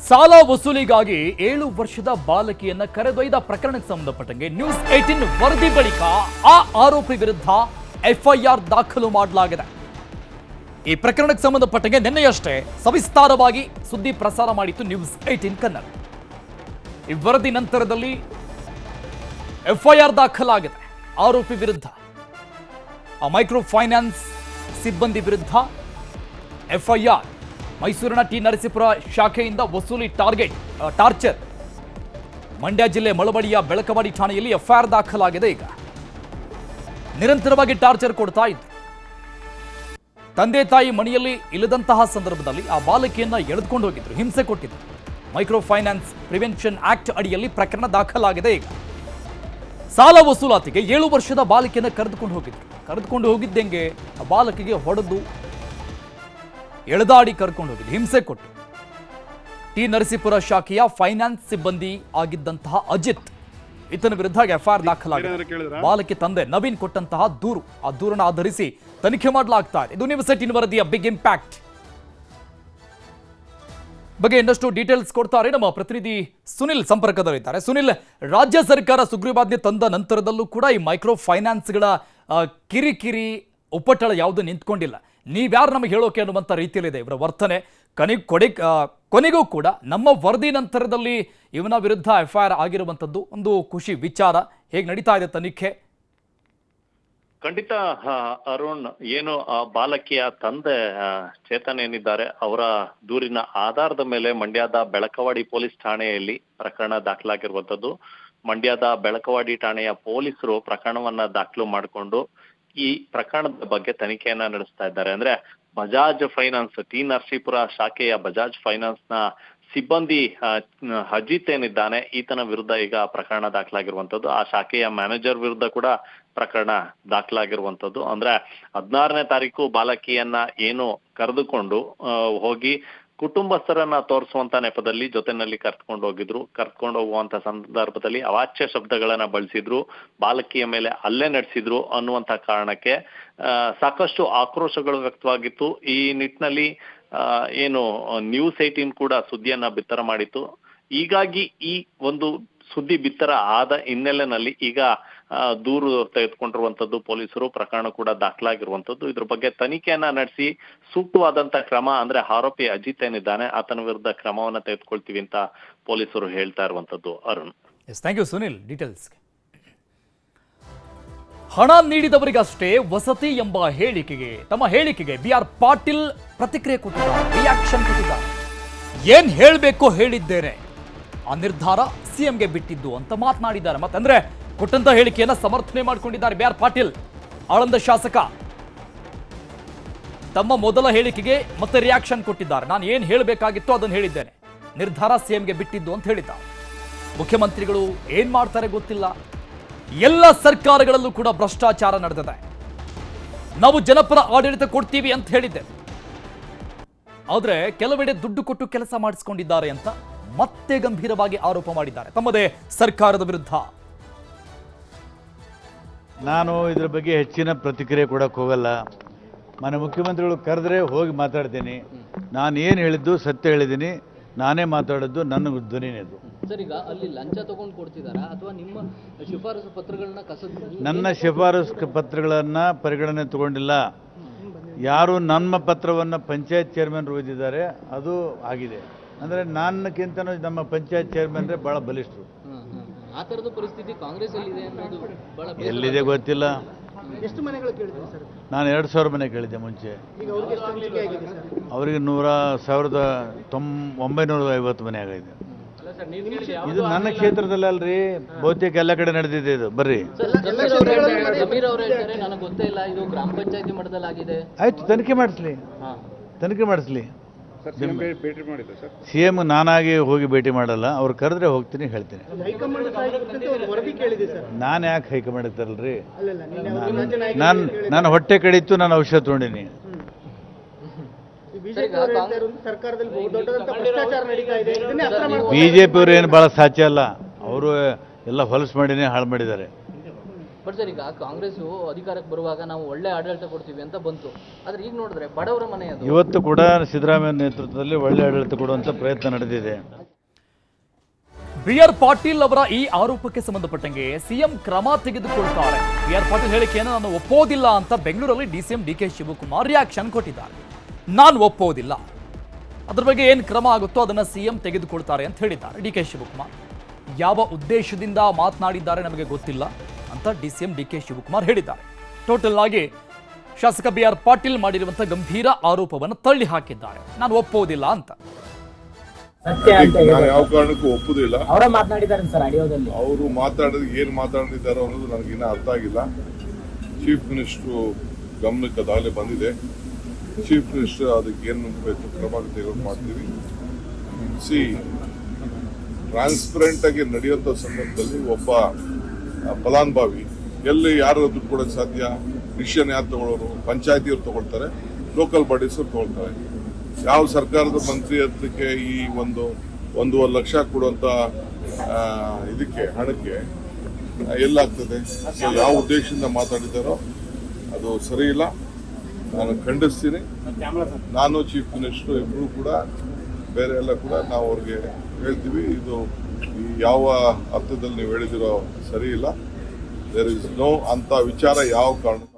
ಸಾಲ ವಸೂಲಿಗಾಗಿ 7 ವರ್ಷದ ಬಾಲಕಿಯನ್ನ ಕರೆದೊಯ್ದ ಪ್ರಕರಣಕ್ಕೆ ಸಂಬಂಧಪಟ್ಟಂಗೆ ನ್ಯೂಸ್ 18 ವರದಿ ಬಳಿಕ ಆ ಆರೋಪಿ ವಿರುದ್ಧ ಎಫ್ಐಆರ್ ದಾಖಲು ಮಾಡಲಾಗಿದೆ. ಈ ಪ್ರಕರಣಕ್ಕೆ ಸಂಬಂಧಪಟ್ಟಂಗೆ ನಿನ್ನೆಯಷ್ಟೇ ಸವಿಸ್ತಾರವಾಗಿ ಸುದ್ದಿ ಪ್ರಸಾರ ಮಾಡಿತ್ತು ನ್ಯೂಸ್ 18 ಕನ್ನಡ. ಈ ವರದಿ ನಂತರದಲ್ಲಿ ಎಫ್ಐಆರ್ ದಾಖಲಾಗಿದೆ ಆರೋಪಿ ವಿರುದ್ಧ. ಆ ಮೈಕ್ರೋ ಫೈನಾನ್ಸ್ ಸಿಬ್ಬಂದಿ ವಿರುದ್ಧ ಎಫ್ಐಆರ್. ಮೈಸೂರಿನ ಟಿ ನರಸೀಪುರ ಶಾಖೆಯಿಂದ ವಸೂಲಿ ಟಾರ್ಚರ್. ಮಂಡ್ಯ ಜಿಲ್ಲೆ ಮಳವಡಿಯ ಬೆಳಕವಾಡಿ ಠಾಣೆಯಲ್ಲಿ ಎಫ್ಐಆರ್ ದಾಖಲಾಗಿದೆ. ಈಗ ನಿರಂತರವಾಗಿ ಟಾರ್ಚರ್ ಕೊಡ್ತಾ ಇದ್ರು. ತಂದೆ ತಾಯಿ ಮನೆಯಲ್ಲಿ ಇಲ್ಲದಂತಹ ಸಂದರ್ಭದಲ್ಲಿ ಆ ಬಾಲಕಿಯನ್ನ ಎಳೆದುಕೊಂಡು ಹೋಗಿದ್ರು, ಹಿಂಸೆ ಕೊಟ್ಟಿದ್ರು. ಮೈಕ್ರೋ ಫೈನಾನ್ಸ್ ಪ್ರಿವೆನ್ಷನ್ ಆಕ್ಟ್ ಅಡಿಯಲ್ಲಿ ಪ್ರಕರಣ ದಾಖಲಾಗಿದೆ. ಈಗ ಸಾಲ ವಸೂಲಾತಿಗೆ 7 ವರ್ಷದ ಬಾಲಕಿಯನ್ನ ಕರೆದುಕೊಂಡು ಹೋಗಿದ್ದಂಗೆ ಆ ಬಾಲಕಿಗೆ ಹೊಡೆದು ಎಳೆದಾಡಿ ಕರ್ಕೊಂಡು ಹೋಗಿದ್ದು, ಹಿಂಸೆ ಕೊಟ್ಟು. ಟಿ ನರಸೀಪುರ ಶಾಖೆಯ ಫೈನಾನ್ಸ್ ಸಿಬ್ಬಂದಿ ಆಗಿದ್ದಂತಹ ಅಜಿತ್, ಈತನ ವಿರುದ್ಧ ಎಫ್ಐಆರ್ ದಾಖಲಾಗಿದೆ. ಬಾಲಕಿ ತಂದೆ ನವೀನ್ ಕೊಟ್ಟಂತಹ ದೂರು, ಆ ದೂರನ್ನು ಆಧರಿಸಿ ತನಿಖೆ ಮಾಡಲಾಗ್ತಾ ಇದೆ. ಇದು ನ್ಯೂಸ್ 18 ವರದಿಯ ಬಿಗ್ ಇಂಪ್ಯಾಕ್ಟ್ ಬಗ್ಗೆ ಇನ್ನಷ್ಟು ಡೀಟೇಲ್ಸ್ ಕೊಡ್ತಾರೆ ನಮ್ಮ ಪ್ರತಿನಿಧಿ ಸುನಿಲ್ ಸಂಪರ್ಕದಲ್ಲಿದ್ದಾರೆ. ಸುನಿಲ್, ರಾಜ್ಯ ಸರ್ಕಾರ ಸುಗ್ರೀವಾಜ್ಞೆ ತಂದ ನಂತರದಲ್ಲೂ ಕೂಡ ಈ ಮೈಕ್ರೋ ಫೈನಾನ್ಸ್ಗಳ ಕಿರಿಕಿರಿ ಉಪಟಳ ಯಾವುದು ನಿಂತ್ಕೊಂಡಿಲ್ಲ. ನೀವ್ಯಾರು ನಮಗೆ ಹೇಳೋಕೆ ಅನ್ನುವಂಥ ರೀತಿಯಲ್ಲಿದೆ ಇವರ ವರ್ತನೆ. ಕೊನೆಗೂ ಕೂಡ ನಮ್ಮ ವರದಿ ನಂತರದಲ್ಲಿ ಇವನ ವಿರುದ್ಧ ಎಫ್ಐಆರ್ ಆಗಿರುವಂಥದ್ದು ಒಂದು ಖುಷಿ ವಿಚಾರ. ಹೇಗೆ ನಡೀತಾ ಇದೆ ತನಿಖೆ? ಖಂಡಿತ ಅರುಣ್, ಏನು ಆ ಬಾಲಕಿಯ ತಂದೆ ಚೇತನ್ ಏನಿದ್ದಾರೆ, ಅವರ ದೂರಿನ ಆಧಾರದ ಮೇಲೆ ಮಂಡ್ಯದ ಬೆಳಕವಾಡಿ ಪೊಲೀಸ್ ಠಾಣೆಯಲ್ಲಿ ಪ್ರಕರಣ ದಾಖಲಾಗಿರುವಂತದ್ದು. ಮಂಡ್ಯದ ಬೆಳಕವಾಡಿ ಠಾಣೆಯ ಪೊಲೀಸರು ಪ್ರಕರಣವನ್ನ ದಾಖಲು ಮಾಡಿಕೊಂಡು ಈ ಪ್ರಕರಣದ ಬಗ್ಗೆ ತನಿಖೆಯನ್ನ ನಡೆಸ್ತಾ ಇದ್ದಾರೆ. ಅಂದ್ರೆ ಬಜಾಜ್ ಫೈನಾನ್ಸ್, ಟಿ ನರಸೀಪುರ ಶಾಖೆಯ ಬಜಾಜ್ ಫೈನಾನ್ಸ್ ನ ಸಿಬ್ಬಂದಿ ಅಜಿತ್ ಏನಿದ್ದಾನೆ, ಈತನ ವಿರುದ್ಧ ಈಗ ಪ್ರಕರಣ ದಾಖಲಾಗಿರುವಂತದ್ದು. ಆ ಶಾಖೆಯ ಮ್ಯಾನೇಜರ್ ವಿರುದ್ಧ ಕೂಡ ಪ್ರಕರಣ ದಾಖಲಾಗಿರುವಂತದ್ದು. ಅಂದ್ರೆ 16ನೇ ತಾರೀಕು ಬಾಲಕಿಯನ್ನ ಏನು ಕರೆದುಕೊಂಡು ಹೋಗಿ ಕುಟುಂಬಸ್ಥರನ್ನ ತೋರಿಸುವಂತ ನೆಪದಲ್ಲಿ ಜೊತೆನಲ್ಲಿ ಕರ್ಕೊಂಡು ಹೋಗುವಂತ ಸಂದರ್ಭದಲ್ಲಿ ಅವಾಚ್ಯ ಶಬ್ದಗಳನ್ನ ಬಳಸಿದ್ರು, ಬಾಲಕಿಯ ಮೇಲೆ ಹಲ್ಲೆ ನಡೆಸಿದ್ರು ಅನ್ನುವಂತ ಕಾರಣಕ್ಕೆ ಸಾಕಷ್ಟು ಆಕ್ರೋಶಗಳು ವ್ಯಕ್ತವಾಗಿತ್ತು. ಈ ನಿಟ್ಟಿನಲ್ಲಿ ಏನು ನ್ಯೂಸ್ 18 ಕೂಡ ಸುದ್ದಿಯನ್ನ ಬಿತ್ತರ ಮಾಡಿತ್ತು. ಹೀಗಾಗಿ ಈ ಒಂದು ಸುದ್ದಿ ಬಿತ್ತರ ಆದ ಹಿನ್ನೆಲೆಯಲ್ಲಿ ಈಗ ದೂರು ತೆಗೆದುಕೊಂಡಿರುವಂತದ್ದು ಪೊಲೀಸರು. ಪ್ರಕರಣ ಕೂಡ ದಾಖಲಾಗಿರುವಂತದ್ದು. ಇದ್ರ ಬಗ್ಗೆ ತನಿಖೆಯನ್ನ ನಡೆಸಿ ಸೂಕ್ತವಾದಂತ ಕ್ರಮ, ಅಂದ್ರೆ ಆರೋಪಿ ಅಜಿತ್ ಏನಿದ್ದಾನೆ ಆತನ ವಿರುದ್ಧ ಕ್ರಮವನ್ನ ತೆಗೆದುಕೊಳ್ತೀವಿ ಅಂತ ಪೊಲೀಸರು ಹೇಳ್ತಾ ಇರುವಂತದ್ದು. Arun, thank you Sunil details. ಹಣ ನೀಡಿದವರಿಗಷ್ಟೇ ವಸತಿ ಎಂಬ ತಮ್ಮ ಹೇಳಿಕೆಗೆ ಬಿ.ಆರ್. ಪಾಟೀಲ್ ಪ್ರತಿಕ್ರಿಯೆ ಕೊಟ್ಟಿದ್ದಾರೆ, ರಿಯಾಕ್ಷನ್ ಕೊಟ್ಟಿದ್ದಾರೆ. ಏನ್ ಹೇಳಬೇಕು ಹೇಳಿದ್ದೇನೆ, ಆ ನಿರ್ಧಾರ ಸಿಎಂಗೆ ಬಿಟ್ಟಿದ್ದು ಅಂತ ಮಾತನಾಡಿದ್ದಾರೆ. ಮತ್ತಂದ್ರೆ ಕೊಟ್ಟಂತ ಹೇಳಿಕೆಯನ್ನ ಸಮರ್ಥನೆ ಮಾಡಿಕೊಂಡಿದ್ದಾರೆ ಬಿ.ಆರ್. ಪಾಟೀಲ್, ಆಳಂದ ಶಾಸಕ. ತಮ್ಮ ಮೊದಲ ಹೇಳಿಕೆಗೆ ಮತ್ತೆ ರಿಯಾಕ್ಷನ್ ಕೊಟ್ಟಿದ್ದಾರೆ. ನಾನು ಏನ್ ಹೇಳಬೇಕಾಗಿತ್ತು ಅದನ್ನು ಹೇಳಿದ್ದೇನೆ, ನಿರ್ಧಾರ ಸಿಎಂಗೆ ಬಿಟ್ಟಿದ್ದು ಅಂತ ಹೇಳಿದ್ದಾರೆ. ಮುಖ್ಯಮಂತ್ರಿಗಳು ಏನ್ ಮಾಡ್ತಾರೆ ಗೊತ್ತಿಲ್ಲ, ಎಲ್ಲ ಸರ್ಕಾರಗಳಲ್ಲೂ ಕೂಡ ಭ್ರಷ್ಟಾಚಾರ ನಡೆದಿದೆ, ನಾವು ಜನಪರ ಆಡಳಿತ ಕೊಡ್ತೀವಿ ಅಂತ ಹೇಳಿದ್ದೇವೆ, ಆದ್ರೆ ಕೆಲವೆಡೆ ದುಡ್ಡು ಕೊಟ್ಟು ಕೆಲಸ ಮಾಡಿಸಿಕೊಂಡಿದ್ದಾರೆ ಅಂತ ಮತ್ತೆ ಗಂಭೀರವಾಗಿ ಆರೋಪ ಮಾಡಿದ್ದಾರೆ ತಮ್ಮದೇ ಸರ್ಕಾರದ ವಿರುದ್ಧ. ನಾನು ಇದ್ರ ಬಗ್ಗೆ ಹೆಚ್ಚಿನ ಪ್ರತಿಕ್ರಿಯೆ ಕೊಡಕ್ಕೆ ಹೋಗಲ್ಲ. ಮನೆ ಮುಖ್ಯಮಂತ್ರಿಗಳು ಕರೆದ್ರೆ ಹೋಗಿ ಮಾತಾಡ್ತೀನಿ. ನಾನು ಏನು ಹೇಳಿದ್ದು ಸತ್ಯ ಹೇಳಿದ್ದೀನಿ, ನಾನೇ ಮಾತಾಡೋದು, ನನ್ನ ಧ್ವನಿನೇ ಅದು. ಸರ್, ಈಗ ಅಲ್ಲಿ ಲಂಚ ತಗೊಂಡು ಕೊಡ್ತಿದಾರಾ ಅಥವಾ ನಿಮ್ಮ ಶಿಫಾರಸು ಪತ್ರಗಳನ್ನ ನನ್ನ ಶಿಫಾರಸು ಪತ್ರಗಳನ್ನ ಪರಿಗಣನೆ ತಗೊಂಡಿಲ್ಲ. ಯಾರು ನಮ್ಮ ಪತ್ರವನ್ನು ಪಂಚಾಯತ್ ಚೇರ್ಮನ್ ಓದಿದ್ದಾರೆ ಅದು ಆಗಿದೆ. ಅಂದರೆ ನನ್ನಕ್ಕಿಂತನೂ ನಮ್ಮ ಪಂಚಾಯತ್ ಚೇರ್ಮನ್ರೇ ಭಾಳ ಬಲಿಷ್ಠರು. ಆ ಥರದ ಪರಿಸ್ಥಿತಿ ಕಾಂಗ್ರೆಸ್ ಅಲ್ಲಿ ಅನ್ನೋದು ಬಹಳ ಎಲ್ಲಿದೆ ಗೊತ್ತಿಲ್ಲ. ಎಷ್ಟು ಮನೆಗಳು ಕೇಳಿದ್ರಿ ಸರ್? ನಾನು 2000 ಮನೆ ಕೇಳಿದ್ದೆ ಮುಂಚೆ. ಅವರಿಗೆ 1950 ಮನೆ ಆಗಿದೆ. ಇದು ನನ್ನ ಕ್ಷೇತ್ರದಲ್ಲಿ ಅಲ್ರಿ, ಬಹುತೇಕ ಎಲ್ಲ ಕಡೆ ನಡೆದಿದೆ ಇದು. ಬರ್ರಿ, ಜಮೀರ್ ಅವರು ಹೇಳ್ತಾರೆ ನನಗೆ ಗೊತ್ತೇ ಇಲ್ಲ, ಇದು ಗ್ರಾಮ ಪಂಚಾಯತಿ ಮಟ್ಟದಲ್ಲಿ ಆಗಿದೆ. ಆಯ್ತು, ತನಿಖೆ ಮಾಡಿಸ್ಲಿ. ಸಿಎಂ ನಾನಾಗಿ ಹೋಗಿ ಭೇಟಿ ಮಾಡಲ್ಲ, ಅವ್ರು ಕರೆದ್ರೆ ಹೋಗ್ತೀನಿ, ಹೇಳ್ತೀನಿ. ನಾನು ಯಾಕೆ ಹೈಕಮಾಂಡ್ ತರಲ್ರಿ? ನಾನು ಹೊಟ್ಟೆ ಕಡಿತು, ನಾನು ಔಷಧ ತೊಗೊಂಡಿನಿ. ಬಿಜೆಪಿ ಅವರು ಏನು ಭಾಳ ಸಾಧ್ಯ ಅಲ್ಲ, ಅವರು ಎಲ್ಲ ಹೊಲಸು ಮಾಡಿನೇ ಹಾಳು ಮಾಡಿದ್ದಾರೆ. ಬಟ್ ಸರ್ ಈಗ ಕಾಂಗ್ರೆಸ್ ಅಧಿಕಾರಕ್ಕೆ ಬರುವಾಗ ನಾವು ಒಳ್ಳೆ ಆಡಳಿತ ಕೊಡ್ತೀವಿ ಅಂತ ಬಂತು, ಆದ್ರೆ ಈಗ ನೋಡಿದ್ರೆ ಬಡವರ ಮನೆ ಅದು. ಇವತ್ತು ಕೂಡ ಸಿದ್ದರಾಮಯ್ಯ ನೇತೃತ್ವದಲ್ಲಿ ಒಳ್ಳೆ ಆಡಳಿತ ಕೊಡುವಂಥ ಪ್ರಯತ್ನ ನಡೆದಿದೆ. ಬಿ.ಆರ್. ಪಾಟೀಲ್ ಅವರ ಈ ಆರೋಪಕ್ಕೆ ಸಂಬಂಧಪಟ್ಟಂಗೆ ಸಿಎಂ ಕ್ರಮ ತೆಗೆದುಕೊಳ್ತಾರೆ. ಬಿ.ಆರ್. ಪಾಟೀಲ್ ಹೇಳಿಕೆಯನ್ನು ನಾನು ಒಪ್ಪೋದಿಲ್ಲ ಅಂತ ಬೆಂಗಳೂರಲ್ಲಿ ಡಿಸಿಎಂ ಡಿ.ಕೆ. ಶಿವಕುಮಾರ್ ರಿಯಾಕ್ಷನ್ ಕೊಟ್ಟಿದ್ದಾರೆ. ನಾನು ಒಪ್ಪೋದಿಲ್ಲ, ಅದ್ರ ಬಗ್ಗೆ ಏನು ಕ್ರಮ ಆಗುತ್ತೋ ಅದನ್ನ ಸಿಎಂ ತೆಗೆದುಕೊಳ್ತಾರೆ ಅಂತ ಹೇಳಿದ್ದಾರೆ ಡಿ.ಕೆ. ಶಿವಕುಮಾರ್. ಯಾವ ಉದ್ದೇಶದಿಂದ ಮಾತನಾಡಿದ್ದಾರೆ ನಮಗೆ ಗೊತ್ತಿಲ್ಲ ಅಂತ ಡಿಸಿಎಂ ಡಿ.ಕೆ. ಶಿವಕುಮಾರ್ ಹೇಳಿದ್ದಾರೆ. ಟೋಟಲ್ ಆಗಿ ಶಾಸಕ ಬಿ.ಆರ್. ಪಾಟೀಲ್ ಮಾಡಿರುವಂತಹ ಗಂಭೀರ ಆರೋಪವನ್ನು ತಳ್ಳಿ ಹಾಕಿದ್ದಾರೆ. ನಾನು ಒಪ್ಪೋದಿಲ್ಲ ಅಂತ. ನಾನು ಯಾವ ಕಾರಣಕ್ಕೂ ಒಪ್ಪುದಿಲ್ಲ. ಅವರ ಮಾತನಾಡಿದ್ದಾರೆ ಸರ್ ಆಡಿಯೋದಲ್ಲಿ. ಅವರು ಮಾತಾಡೋದು ಏನ್ ಮಾತಾಡಿದ್ದಾರೆ ಅನ್ನೋದು ನನಗಿನ್ನ ಅರ್ಥ ಆಗಿಲ್ಲ. ಚೀಫ್ ಮಿನಿಸ್ಟರ್ ಗಮನಕ್ಕೆ ಅದಾಗಲೇ ಬಂದಿದೆ. ಚೀಫ್ ಮಿನಿಸ್ಟರ್ ಅದಕ್ಕೆ ಏನು ಬೇಕು ಕ್ರಮ ತೆಗೆದು ಮಾಡ್ತೀವಿ. ಸಿ, ಟ್ರಾನ್ಸ್ಪರೆಂಟ್ ಆಗಿ ನಡೆಯುವಂಥ ಸಂದರ್ಭದಲ್ಲಿ ಒಬ್ಬ ಫಲಾನುಭವಿ ಎಲ್ಲಿ ಯಾರು ದುಡ್ಡು ಕೊಡೋಕೆ ಸಾಧ್ಯ? ಡಿಸಿಷನ್ ಯಾರು ತಗೊಳ್ಳೋರು? ಪಂಚಾಯತಿಯವ್ರು ತಗೊಳ್ತಾರೆ, ಲೋಕಲ್ ಬಾಡೀಸ್ ಅವ್ರು ತಗೊಳ್ತಾರೆ. ಯಾವ ಸರ್ಕಾರದ ಮಂತ್ರಿ ಹತ್ರಕ್ಕೆ ಈ 1.5 ಲಕ್ಷ ಕೊಡುವಂತ ಇದಕ್ಕೆ ಹಣಕ್ಕೆ ಎಲ್ಲಾಗ್ತದೆ? ಸೊ ಯಾವ ಉದ್ದೇಶದಿಂದ ಮಾತಾಡಿದಾರೋ ಅದು ಸರಿ ಇಲ್ಲ, ನಾನು ಖಂಡಿಸ್ತೀನಿ. ನಾನು ಚೀಫ್ ಮಿನಿಸ್ಟರ್ ಇಬ್ಬರು ಕೂಡ ಬೇರೆ ಎಲ್ಲ ಕೂಡ ನಾವು ಅವ್ರಿಗೆ ಹೇಳ್ತೀವಿ, ಇದು ಯಾವ ಅರ್ಥದಲ್ಲಿ ನೀವು ಹೇಳಿದಿರೋ ಸರಿ ಇಲ್ಲ. ದೇರ್ ಇಸ್ ನೋ ಅಂತ ವಿಚಾರ ಯಾವ ಕಾರಣ